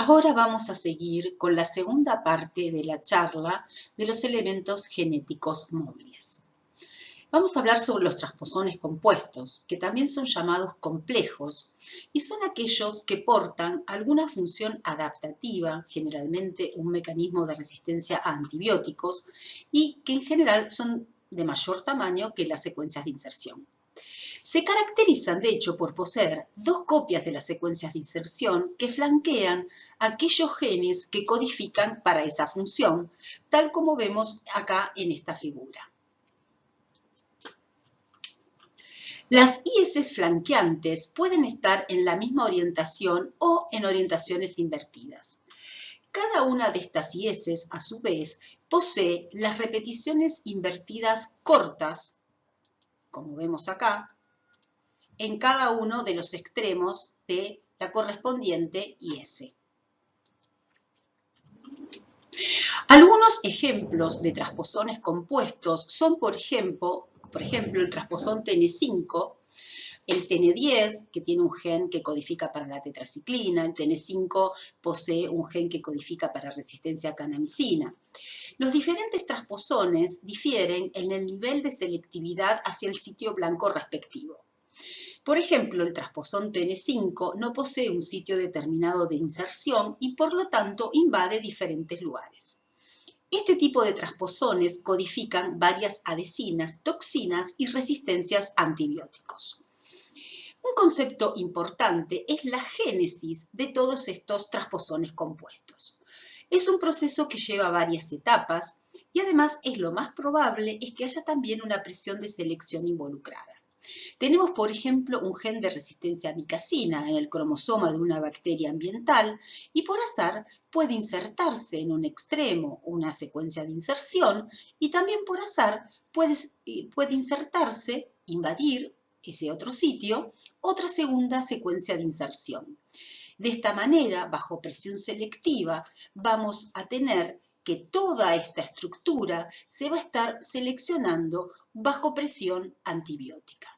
Ahora vamos a seguir con la segunda parte de la charla de los elementos genéticos móviles. Vamos a hablar sobre los transposones compuestos, que también son llamados complejos, y son aquellos que portan alguna función adaptativa, generalmente un mecanismo de resistencia a antibióticos, y que en general son de mayor tamaño que las secuencias de inserción. Se caracterizan, de hecho, por poseer dos copias de las secuencias de inserción que flanquean aquellos genes que codifican para esa función, tal como vemos acá en esta figura. Las IS flanqueantes pueden estar en la misma orientación o en orientaciones invertidas. Cada una de estas IS, a su vez, posee las repeticiones invertidas cortas, como vemos acá, en cada uno de los extremos de la correspondiente IS. Algunos ejemplos de transposones compuestos son, por ejemplo, el transposón TN5, el TN10, que tiene un gen que codifica para la tetraciclina, el TN5 posee un gen que codifica para resistencia a canamicina. Los diferentes transposones difieren en el nivel de selectividad hacia el sitio blanco respectivo. Por ejemplo, el transposón TN5 no posee un sitio determinado de inserción y por lo tanto invade diferentes lugares. Este tipo de transposones codifican varias adhesinas, toxinas y resistencias a antibióticos. Un concepto importante es la génesis de todos estos transposones compuestos. Es un proceso que lleva varias etapas y además lo más probable es que haya también una presión de selección involucrada. Tenemos, por ejemplo, un gen de resistencia a micacina en el cromosoma de una bacteria ambiental y por azar puede insertarse en un extremo una secuencia de inserción y también por azar puede insertarse, invadir ese otro sitio, otra segunda secuencia de inserción. De esta manera, bajo presión selectiva, vamos a tener que toda esta estructura se va a estar seleccionando bajo presión antibiótica.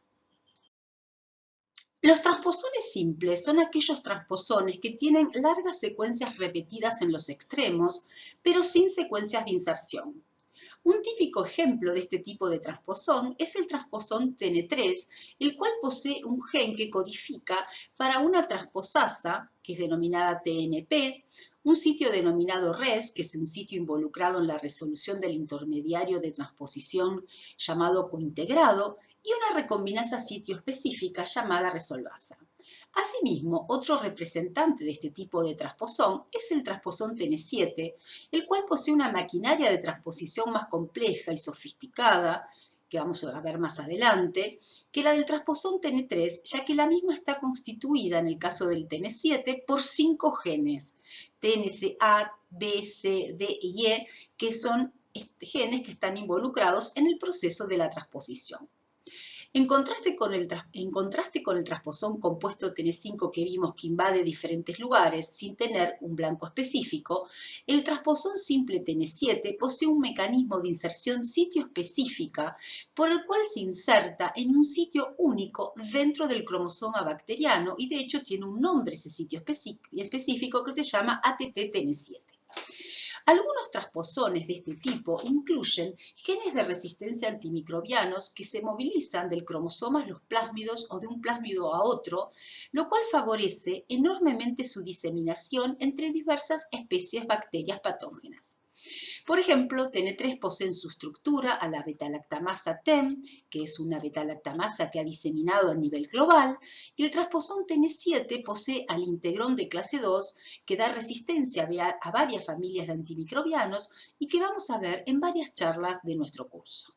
Los transposones simples son aquellos transposones que tienen largas secuencias repetidas en los extremos, pero sin secuencias de inserción. Un típico ejemplo de este tipo de transposón es el transposón TN3, el cual posee un gen que codifica para una transposasa, que es denominada TNP, un sitio denominado RES, que es un sitio involucrado en la resolución del intermediario de transposición llamado cointegrado, y una recombinasa sitio específica llamada resolvasa. Asimismo, otro representante de este tipo de transposón es el transposón TN7, el cual posee una maquinaria de transposición más compleja y sofisticada, que vamos a ver más adelante, que la del transposón TN3, ya que la misma está constituida, en el caso del TN7, por 5 genes, TNCA, B, C, D y E, que son genes que están involucrados en el proceso de la transposición. En contraste con el transposón compuesto TN5 que vimos que invade diferentes lugares sin tener un blanco específico, el transposón simple TN7 posee un mecanismo de inserción sitio específica por el cual se inserta en un sitio único dentro del cromosoma bacteriano y de hecho tiene un nombre ese sitio específico que se llama ATT-TN7. Algunos transposones de este tipo incluyen genes de resistencia a antimicrobianos que se movilizan del cromosoma a los plásmidos o de un plásmido a otro, lo cual favorece enormemente su diseminación entre diversas especies bacterias patógenas. Por ejemplo, TN3 posee en su estructura a la beta-lactamasa TEM, que es una beta-lactamasa que ha diseminado a nivel global, y el transposón TN7 posee al integrón de clase 2, que da resistencia a varias familias de antimicrobianos y que vamos a ver en varias charlas de nuestro curso.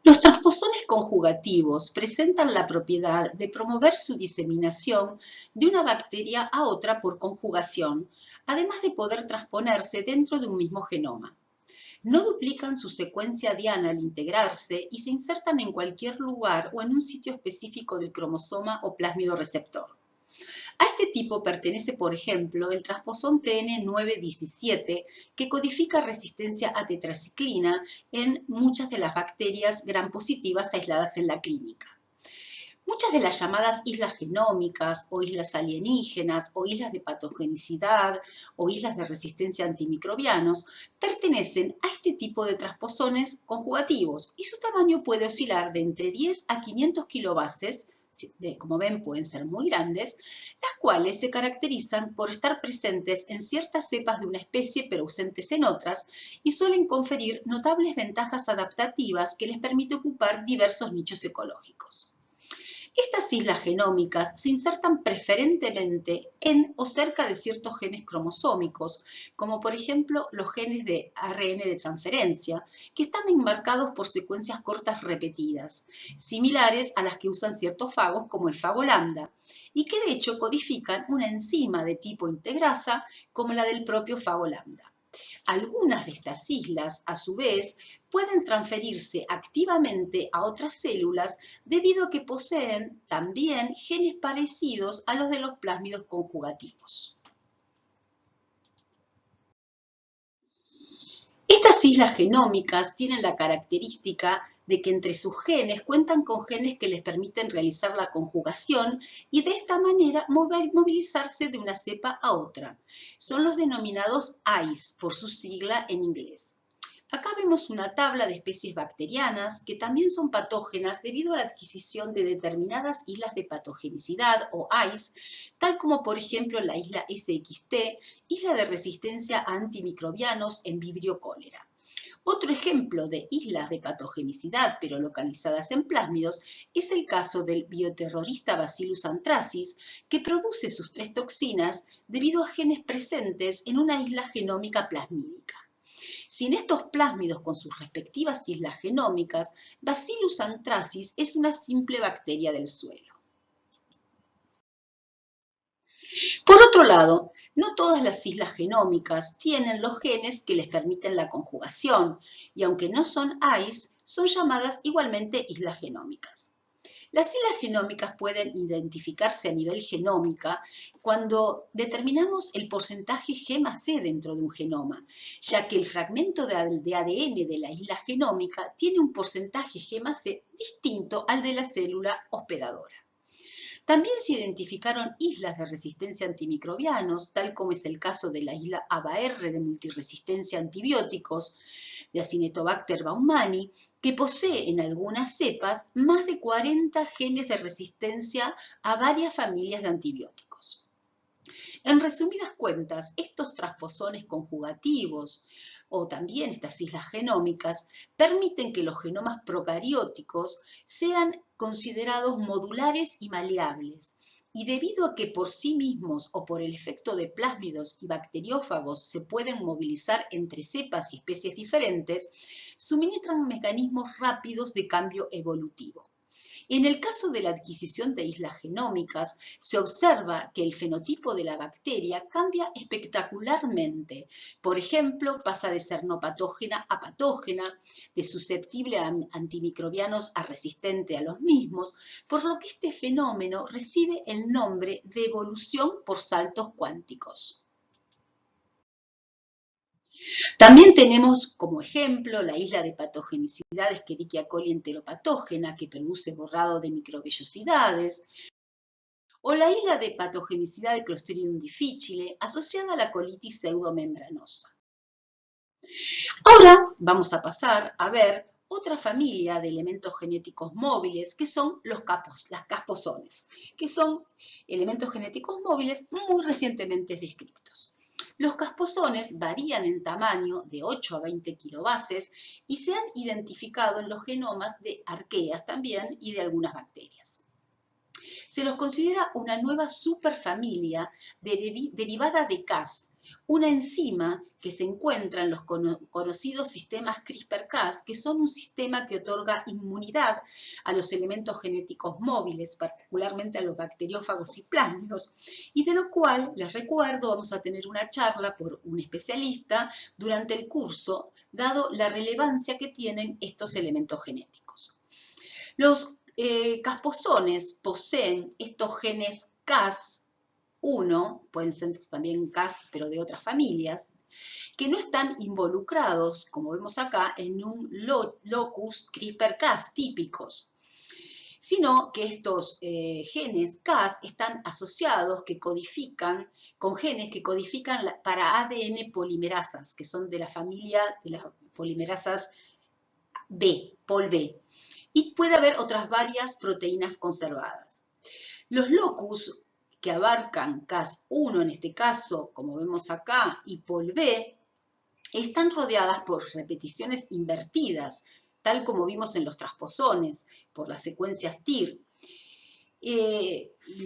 Los transposones conjugativos presentan la propiedad de promover su diseminación de una bacteria a otra por conjugación, además de poder transponerse dentro de un mismo genoma. No duplican su secuencia diana al integrarse y se insertan en cualquier lugar o en un sitio específico del cromosoma o plásmido receptor. A este tipo pertenece, por ejemplo, el transposón TN917, que codifica resistencia a tetraciclina en muchas de las bacterias gram positivas aisladas en la clínica. Muchas de las llamadas islas genómicas o islas alienígenas o islas de patogenicidad o islas de resistencia a antimicrobianos pertenecen a este tipo de transposones conjugativos y su tamaño puede oscilar de entre 10 a 500 kilobases, como ven pueden ser muy grandes, las cuales se caracterizan por estar presentes en ciertas cepas de una especie pero ausentes en otras y suelen conferir notables ventajas adaptativas que les permite ocupar diversos nichos ecológicos. Estas islas genómicas se insertan preferentemente en o cerca de ciertos genes cromosómicos, como por ejemplo los genes de ARN de transferencia, que están enmarcados por secuencias cortas repetidas, similares a las que usan ciertos fagos como el fago lambda, y que de hecho codifican una enzima de tipo integrasa como la del propio fago lambda. Algunas de estas islas, a su vez, pueden transferirse activamente a otras células debido a que poseen también genes parecidos a los de los plásmidos conjugativos. Estas islas genómicas tienen la característica de que entre sus genes cuentan con genes que les permiten realizar la conjugación y de esta manera movilizarse de una cepa a otra. Son los denominados ICE, por su sigla en inglés. Acá vemos una tabla de especies bacterianas que también son patógenas debido a la adquisición de determinadas islas de patogenicidad o ICE, tal como por ejemplo la isla SXT, isla de resistencia a antimicrobianos en Vibrio cholera. Otro ejemplo de islas de patogenicidad, pero localizadas en plásmidos, es el caso del bioterrorista Bacillus anthracis, que produce sus 3 toxinas debido a genes presentes en una isla genómica plasmídica. Sin estos plásmidos con sus respectivas islas genómicas, Bacillus anthracis es una simple bacteria del suelo. Por otro lado, no todas las islas genómicas tienen los genes que les permiten la conjugación, y aunque no son ICE, son llamadas igualmente islas genómicas. Las islas genómicas pueden identificarse a nivel genómica cuando determinamos el porcentaje G más C dentro de un genoma, ya que el fragmento de ADN de la isla genómica tiene un porcentaje G más C distinto al de la célula hospedadora. También se identificaron islas de resistencia a antimicrobianos, tal como es el caso de la isla ABAR de multiresistencia a antibióticos, de Acinetobacter baumannii, que posee en algunas cepas más de 40 genes de resistencia a varias familias de antibióticos. En resumidas cuentas, estos transposones conjugativos o también estas islas genómicas permiten que los genomas procarióticos sean considerados modulares y maleables. Y debido a que por sí mismos o por el efecto de plásmidos y bacteriófagos se pueden movilizar entre cepas y especies diferentes, suministran mecanismos rápidos de cambio evolutivo. En el caso de la adquisición de islas genómicas, se observa que el fenotipo de la bacteria cambia espectacularmente. Por ejemplo, pasa de ser no patógena a patógena, de susceptible a antimicrobianos a resistente a los mismos, por lo que este fenómeno recibe el nombre de evolución por saltos cuánticos. También tenemos como ejemplo la isla de patogenicidad Escherichia coli enteropatógena, que produce borrado de microvellosidades, o la isla de patogenicidad de Clostridium difficile, asociada a la colitis pseudomembranosa. Ahora vamos a pasar a ver otra familia de elementos genéticos móviles que son las casposones, que son elementos genéticos móviles muy recientemente descritos. Los casposones varían en tamaño de 8 a 20 kilobases y se han identificado en los genomas de arqueas también y de algunas bacterias. Se los considera una nueva superfamilia derivada de Cas, una enzima que se encuentra en los conocidos sistemas CRISPR-Cas, que son un sistema que otorga inmunidad a los elementos genéticos móviles, particularmente a los bacteriófagos y plásmidos, y de lo cual, les recuerdo, vamos a tener una charla por un especialista durante el curso, dado la relevancia que tienen estos elementos genéticos. Los casposones poseen estos genes Cas1, pueden ser también Cas, pero de otras familias, que no están involucrados, como vemos acá, en un locus CRISPR-Cas típicos. sino que estos genes Cas están asociados con genes que codifican para ADN polimerasas, que son de la familia de las polimerasas B, Pol B. Y puede haber otras varias proteínas conservadas. Los locus que abarcan Cas1 en este caso, como vemos acá, y Pol B, están rodeadas por repeticiones invertidas, tal como vimos en los transposones, por las secuencias TIR.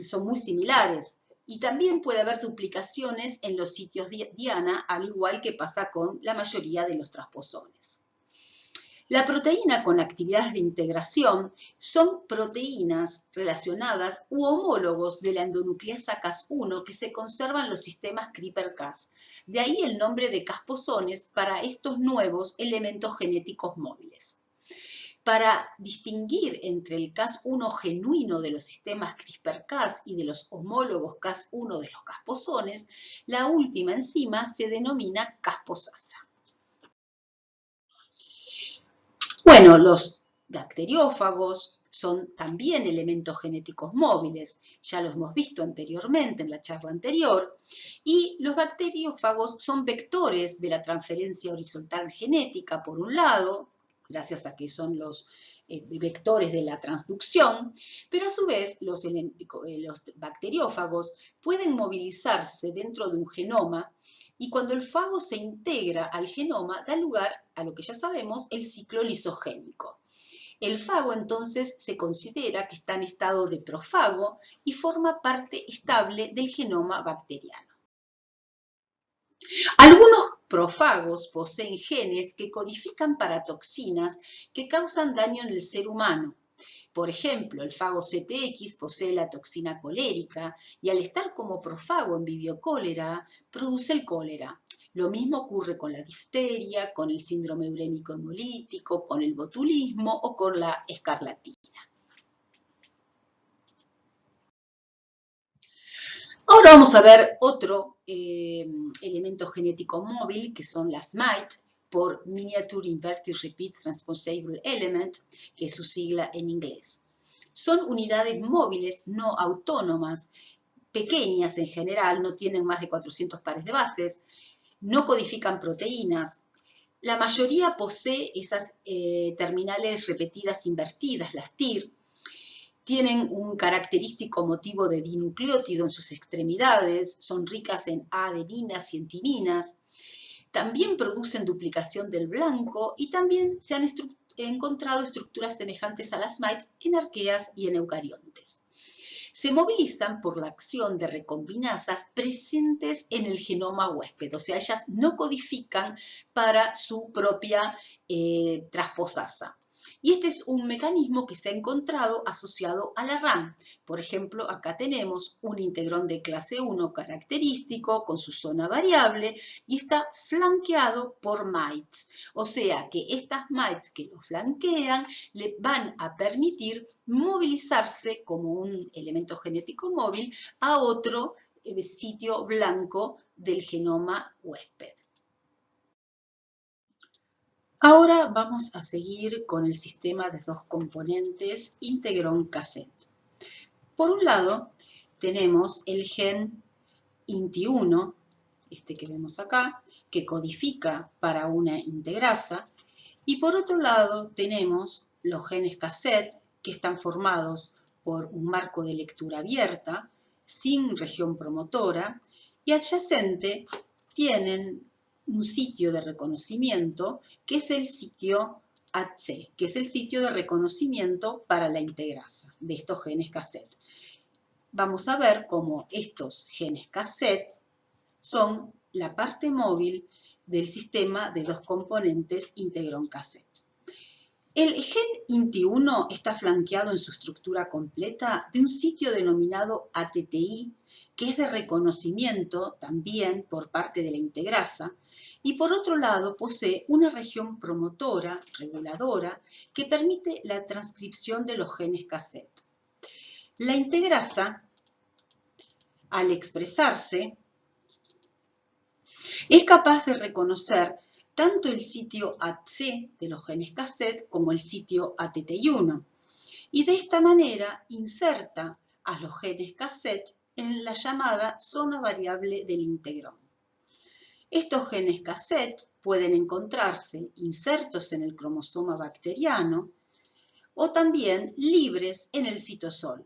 Son muy similares. Y también puede haber duplicaciones en los sitios diana, al igual que pasa con la mayoría de los transposones. La proteína con actividades de integración son proteínas relacionadas u homólogos de la endonucleasa Cas1 que se conservan en los sistemas CRISPR-Cas. De ahí el nombre de casposones para estos nuevos elementos genéticos móviles. Para distinguir entre el Cas1 genuino de los sistemas CRISPR-Cas y de los homólogos Cas1 de los casposones, la última enzima se denomina casposasa. Bueno, los bacteriófagos son también elementos genéticos móviles, ya lo hemos visto anteriormente en la charla anterior, y los bacteriófagos son vectores de la transferencia horizontal genética, por un lado, gracias a que son los vectores de la transducción, pero a su vez los bacteriófagos pueden movilizarse dentro de un genoma y cuando el fago se integra al genoma da lugar a lo que ya sabemos, el ciclo lisogénico. El fago entonces se considera que está en estado de profago y forma parte estable del genoma bacteriano. Algunos profagos poseen genes que codifican para toxinas que causan daño en el ser humano. Por ejemplo, el fago CTX posee la toxina colérica y al estar como profago en Vibrio cholerae produce el cólera. Lo mismo ocurre con la difteria, con el síndrome urémico hemolítico, con el botulismo o con la escarlatina. Ahora vamos a ver otro elemento genético móvil que son las MITE, por Miniature Inverted Repeat Transposable Element, que es su sigla en inglés. Son unidades móviles no autónomas, pequeñas en general, no tienen más de 400 pares de bases, no codifican proteínas. La mayoría posee esas terminales repetidas invertidas, las TIR. Tienen un característico motivo de dinucleótido en sus extremidades, son ricas en adeninas y en timinas. También producen duplicación del blanco y también se han encontrado estructuras semejantes a las MITE en arqueas y en eucariontes. Se movilizan por la acción de recombinasas presentes en el genoma huésped, o sea, ellas no codifican para su propia transposasa. Y este es un mecanismo que se ha encontrado asociado a la RAM. Por ejemplo, acá tenemos un integrón de clase 1 característico con su zona variable y está flanqueado por mites. O sea que estas mites que lo flanquean le van a permitir movilizarse como un elemento genético móvil a otro sitio blanco del genoma huésped. Ahora vamos a seguir con el sistema de dos componentes integrón-cassette. Por un lado, tenemos el gen INTI1, este que vemos acá, que codifica para una integrasa, y por otro lado tenemos los genes cassette, que están formados por un marco de lectura abierta, sin región promotora, y adyacente tienen un sitio de reconocimiento que es el sitio AC, que es el sitio de reconocimiento para la integrasa de estos genes cassette. Vamos a ver cómo estos genes cassette son la parte móvil del sistema de dos componentes integrón-cassette. El gen INTI1 está flanqueado en su estructura completa de un sitio denominado ATTI, que es de reconocimiento también por parte de la integrasa, y por otro lado posee una región promotora, reguladora, que permite la transcripción de los genes cassette. La integrasa, al expresarse, es capaz de reconocer tanto el sitio AC de los genes cassette como el sitio ATTI1. y de esta manera inserta a los genes cassette en la llamada zona variable del integrón. Estos genes cassette pueden encontrarse insertos en el cromosoma bacteriano o también libres en el citosol.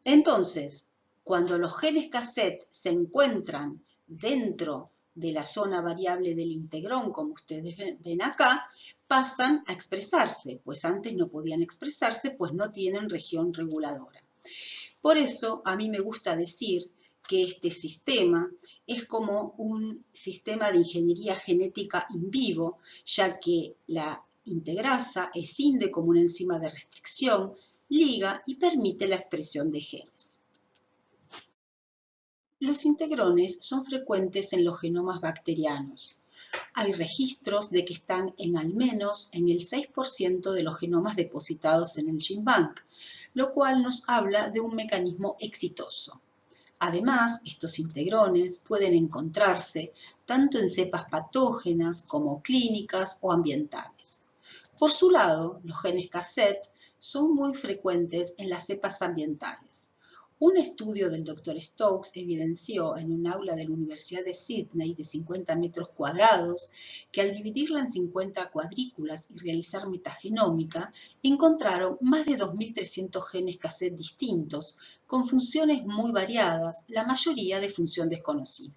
Entonces, cuando los genes cassette se encuentran dentro de la zona variable del integrón, como ustedes ven acá, pasan a expresarse, pues antes no podían expresarse, pues no tienen región reguladora. Por eso a mí me gusta decir que este sistema es como un sistema de ingeniería genética in vivo, ya que la integrasa escinde como una enzima de restricción, liga y permite la expresión de genes. Los integrones son frecuentes en los genomas bacterianos. Hay registros de que están en al menos en el 6% de los genomas depositados en el GenBank, lo cual nos habla de un mecanismo exitoso. Además, estos integrones pueden encontrarse tanto en cepas patógenas como clínicas o ambientales. Por su lado, los genes cassette son muy frecuentes en las cepas ambientales. Un estudio del Dr. Stokes evidenció en un aula de la Universidad de Sydney de 50 metros cuadrados que al dividirla en 50 cuadrículas y realizar metagenómica, encontraron más de 2.300 genes cassette distintos, con funciones muy variadas, la mayoría de función desconocida.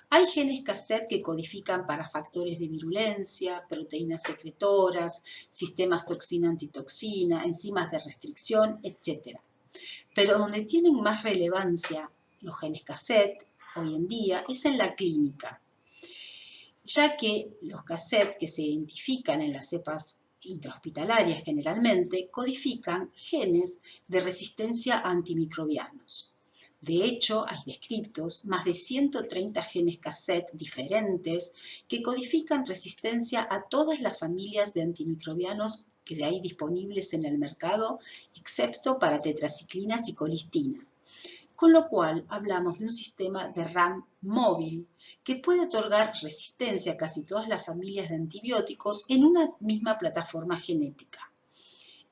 Hay genes cassette que codifican para factores de virulencia, proteínas secretoras, sistemas toxina-antitoxina, enzimas de restricción, etc. Pero donde tienen más relevancia los genes cassette hoy en día es en la clínica, ya que los cassette que se identifican en las cepas intrahospitalarias generalmente codifican genes de resistencia a antimicrobianos. De hecho, hay descritos más de 130 genes cassette diferentes que codifican resistencia a todas las familias de antimicrobianos que hay disponibles en el mercado, excepto para tetraciclinas y colistina. Con lo cual, hablamos de un sistema de RAM móvil que puede otorgar resistencia a casi todas las familias de antibióticos en una misma plataforma genética.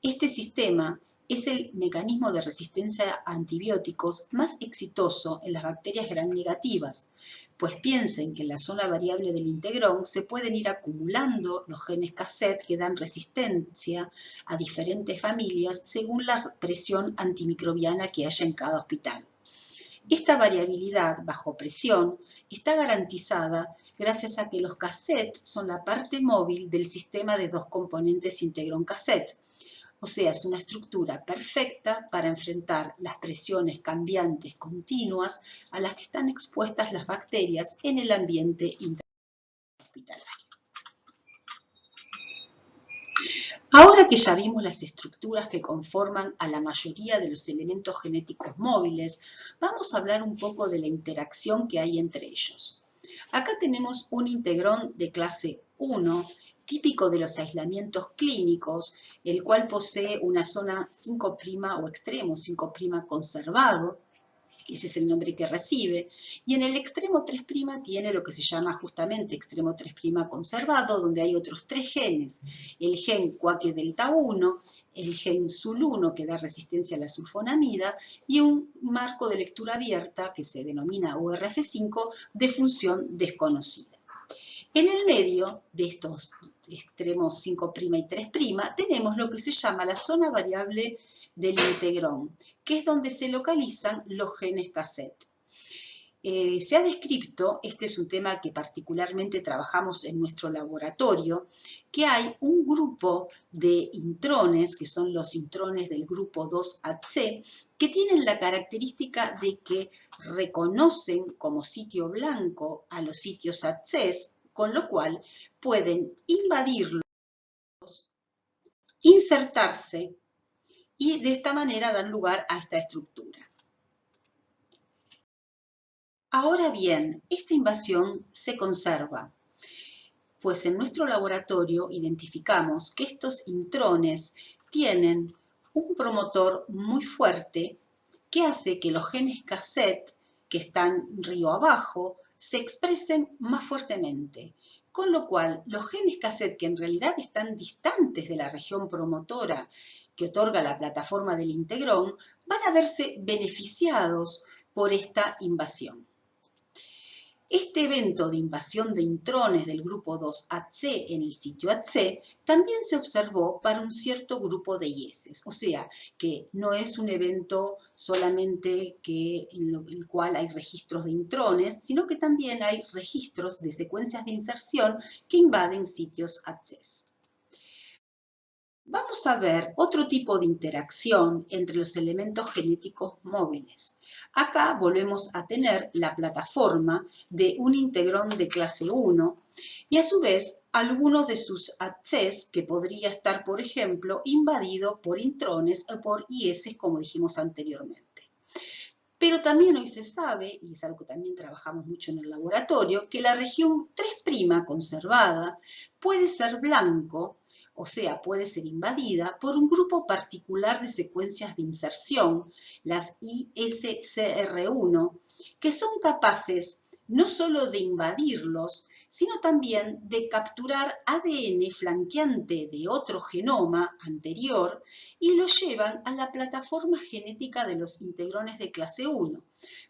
Este sistema es el mecanismo de resistencia a antibióticos más exitoso en las bacterias gram negativas, pues piensen que en la zona variable del integrón se pueden ir acumulando los genes cassette que dan resistencia a diferentes familias según la presión antimicrobiana que haya en cada hospital. Esta variabilidad bajo presión está garantizada gracias a que los cassettes son la parte móvil del sistema de dos componentes integrón cassette. O sea, es una estructura perfecta para enfrentar las presiones cambiantes continuas a las que están expuestas las bacterias en el ambiente intrahospitalario. Ahora que ya vimos las estructuras que conforman a la mayoría de los elementos genéticos móviles, vamos a hablar un poco de la interacción que hay entre ellos. Acá tenemos un integrón de clase 1, típico de los aislamientos clínicos, el cual posee una zona 5' o extremo 5' conservado, ese es el nombre que recibe, y en el extremo 3' tiene lo que se llama justamente extremo 3' conservado, donde hay otros 3 genes, el gen Quake delta 1, el gen SUL1 que da resistencia a la sulfonamida y un marco de lectura abierta que se denomina URF5 de función desconocida. En el medio de estos extremos 5' y 3' tenemos lo que se llama la zona variable del integrón, que es donde se localizan los genes cassette. Se ha descrito, este es un tema que particularmente trabajamos en nuestro laboratorio, que hay un grupo de intrones, que son los intrones del grupo 2AC, que tienen la característica de que reconocen como sitio blanco a los sitios ACEs, con lo cual pueden invadirlos, insertarse y de esta manera dan lugar a esta estructura. Ahora bien, esta invasión se conserva, pues en nuestro laboratorio identificamos que estos intrones tienen un promotor muy fuerte que hace que los genes cassette que están río abajo se expresen más fuertemente, con lo cual los genes cassette que en realidad están distantes de la región promotora que otorga la plataforma del integrón van a verse beneficiados por esta invasión. Este evento de invasión de intrones del grupo 2AC en el sitio AC también se observó para un cierto grupo de IS, o sea, que no es un evento solamente en el cual hay registros de intrones, sino que también hay registros de secuencias de inserción que invaden sitios ACCES. Vamos a ver otro tipo de interacción entre los elementos genéticos móviles. Acá volvemos a tener la plataforma de un integrón de clase 1 y a su vez algunos de sus access que podría estar, por ejemplo, invadido por intrones o por IS, como dijimos anteriormente. Pero también hoy se sabe, y es algo que también trabajamos mucho en el laboratorio, que la región 3' conservada puede ser blanco, o sea, puede ser invadida por un grupo particular de secuencias de inserción, las ISCR1, que son capaces no solo de invadirlos, sino también de capturar ADN flanqueante de otro genoma anterior y lo llevan a la plataforma genética de los integrones de clase 1,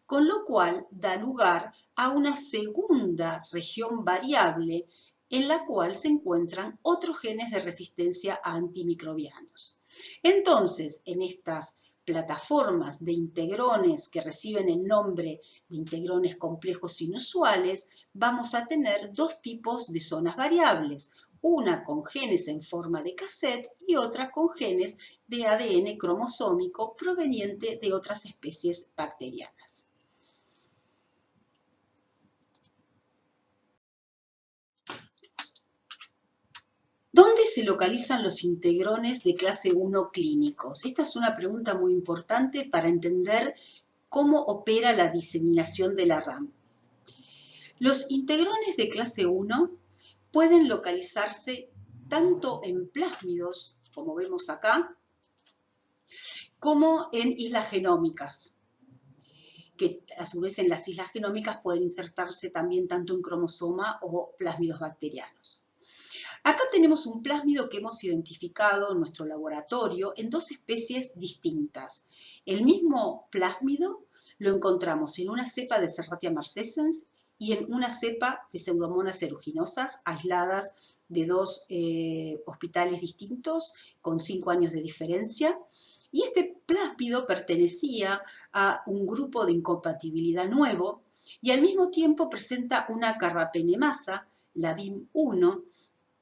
con lo cual da lugar a una segunda región variable en la cual se encuentran otros genes de resistencia a antimicrobianos. Entonces, en estas plataformas de integrones que reciben el nombre de integrones complejos inusuales, vamos a tener dos tipos de zonas variables, una con genes en forma de cassette y otra con genes de ADN cromosómico proveniente de otras especies bacterianas. ¿Dónde se localizan los integrones de clase 1 clínicos? Esta es una pregunta muy importante para entender cómo opera la diseminación de la RAM. Los integrones de clase 1 pueden localizarse tanto en plásmidos, como vemos acá, como en islas genómicas, que a su vez en las islas genómicas pueden insertarse también tanto en cromosoma o plásmidos bacterianos. Acá tenemos un plásmido que hemos identificado en nuestro laboratorio en dos especies distintas. El mismo plásmido lo encontramos en una cepa de Serratia marcescens y en una cepa de Pseudomonas aeruginosa, aisladas de dos hospitales distintos, con 5 años de diferencia. Y este plásmido pertenecía a un grupo de incompatibilidad nuevo y al mismo tiempo presenta una carbapenemasa, la BIM1,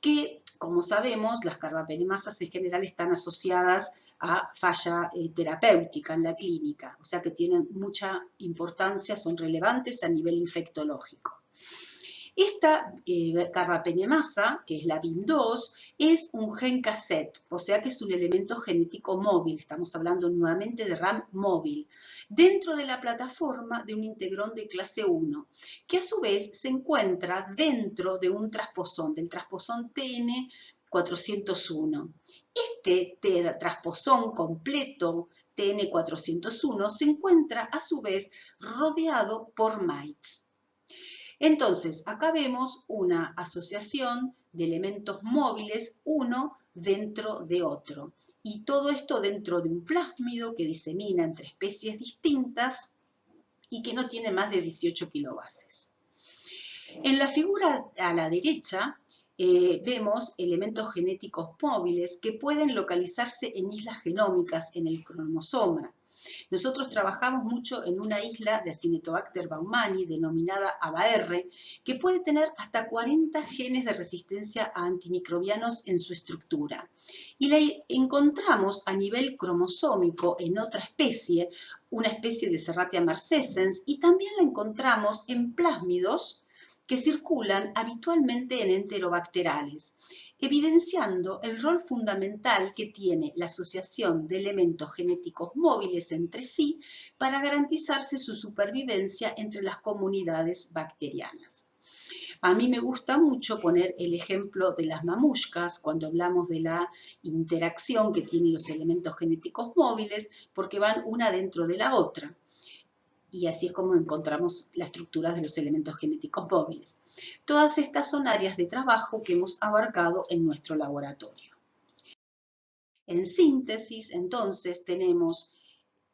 que, como sabemos, las carbapenemasas en general están asociadas a falla terapéutica en la clínica, o sea que tienen mucha importancia, son relevantes a nivel infectológico. Esta carbapenemasa, que es la BIM2, es un gen cassette, o sea que es un elemento genético móvil, estamos hablando nuevamente de RAM móvil, dentro de la plataforma de un integrón de clase 1, que a su vez se encuentra dentro de un trasposón, del trasposón TN401. Este trasposón completo TN401 se encuentra a su vez rodeado por mites. Entonces, acá vemos una asociación de elementos móviles uno dentro de otro. Y todo esto dentro de un plásmido que disemina entre especies distintas y que no tiene más de 18 kilobases. En la figura a la derecha vemos elementos genéticos móviles que pueden localizarse en islas genómicas en el cromosoma. Nosotros trabajamos mucho en una isla de Acinetobacter baumannii denominada ABAR, que puede tener hasta 40 genes de resistencia a antimicrobianos en su estructura. Y la encontramos a nivel cromosómico en otra especie, una especie de Serratia marcescens, y también la encontramos en plásmidos que circulan habitualmente en enterobacterales, evidenciando el rol fundamental que tiene la asociación de elementos genéticos móviles entre sí para garantizarse su supervivencia entre las comunidades bacterianas. A mí me gusta mucho poner el ejemplo de las mamushkas cuando hablamos de la interacción que tienen los elementos genéticos móviles, porque van una dentro de la otra. y así es como encontramos la estructura de los elementos genéticos móviles. Todas estas son áreas de trabajo que hemos abarcado en nuestro laboratorio. En síntesis, entonces, tenemos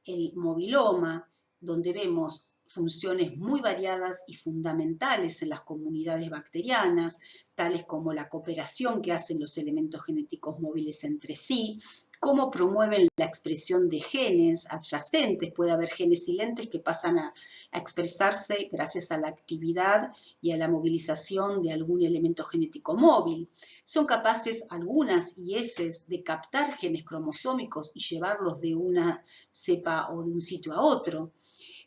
el moviloma, donde vemos funciones muy variadas y fundamentales en las comunidades bacterianas, tales como la cooperación que hacen los elementos genéticos móviles entre sí, cómo promueven la expresión de genes adyacentes. Puede haber genes silentes que pasan a expresarse gracias a la actividad y a la movilización de algún elemento genético móvil. Son capaces algunas IS de captar genes cromosómicos y llevarlos de una cepa o de un sitio a otro.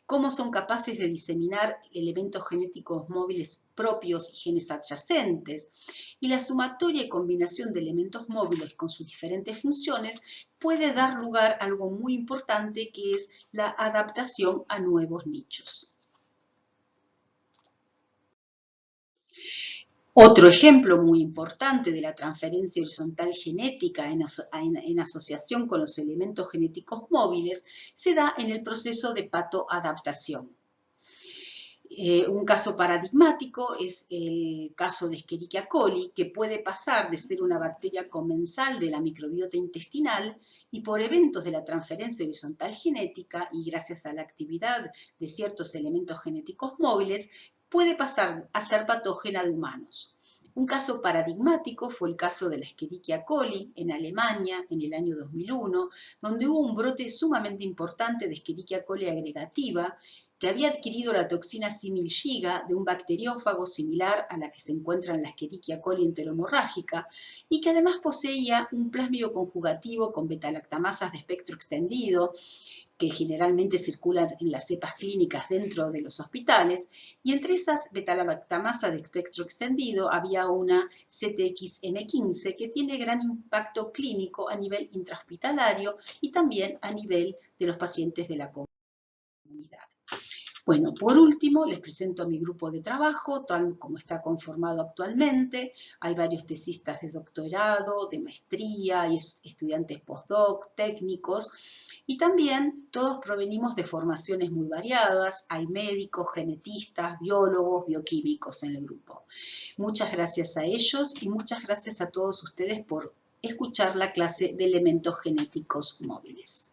Cómo son capaces de diseminar elementos genéticos móviles propios y genes adyacentes. Y la sumatoria y combinación de elementos móviles con sus diferentes funciones puede dar lugar a algo muy importante, que es la adaptación a nuevos nichos. Otro ejemplo muy importante de la transferencia horizontal genética en asociación con los elementos genéticos móviles se da en el proceso de patoadaptación. Un caso paradigmático es el caso de Escherichia coli, que puede pasar de ser una bacteria comensal de la microbiota intestinal y por eventos de la transferencia horizontal genética y gracias a la actividad de ciertos elementos genéticos móviles, puede pasar a ser patógena de humanos. Un caso paradigmático fue el caso de la Escherichia coli en Alemania en el año 2001, donde hubo un brote sumamente importante de Escherichia coli agregativa, que había adquirido la toxina similgiga de un bacteriófago similar a la que se encuentra en la Escherichia coli enterohemorrágica y que además poseía un plásmido conjugativo con betalactamasas de espectro extendido, que generalmente circulan en las cepas clínicas dentro de los hospitales, y entre esas betalactamasas de espectro extendido había una CTXM15 que tiene gran impacto clínico a nivel intrahospitalario y también a nivel de los pacientes de la comunidad. Bueno, por último, les presento a mi grupo de trabajo, tal como está conformado actualmente. Hay varios tesistas de doctorado, de maestría, y estudiantes postdoc, técnicos, y también todos provenimos de formaciones muy variadas. Hay médicos, genetistas, biólogos, bioquímicos en el grupo. Muchas gracias a ellos y muchas gracias a todos ustedes por escuchar la clase de elementos genéticos móviles.